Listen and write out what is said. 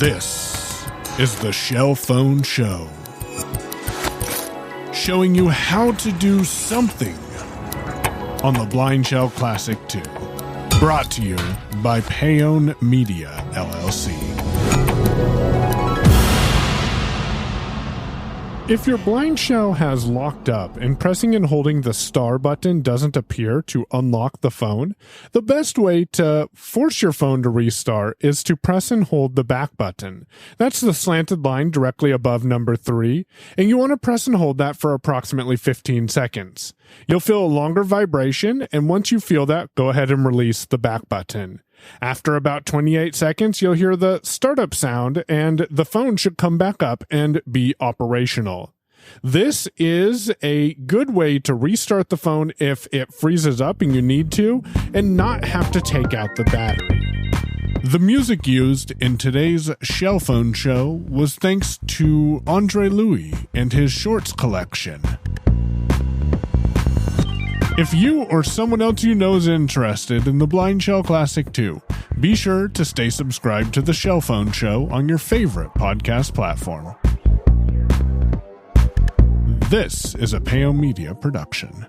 This is the Shell Phone Show, showing you how to do something on the Blindshell Classic 2. Brought to you by Payone Media, LLC. If your Blindshell has locked up and pressing and holding the star button doesn't appear to unlock the phone, the best way to force your phone to restart is to press and hold the back button. That's the slanted line directly above number 3, and you want to press and hold that for approximately 15 seconds. You'll feel a longer vibration, and once you feel that, go ahead and release the back button. After about 28 seconds, you'll hear the startup sound, and the phone should come back up and be operational. This is a good way to restart the phone if it freezes up and you need to, and not have to take out the battery. The music used in today's Shell Phone Show was thanks to Andre Louis and his shorts collection. If you or someone else you know is interested in the Blindshell Classic 2, be sure to stay subscribed to the Shell Phone Show on your favorite podcast platform. This is a Payone Media production.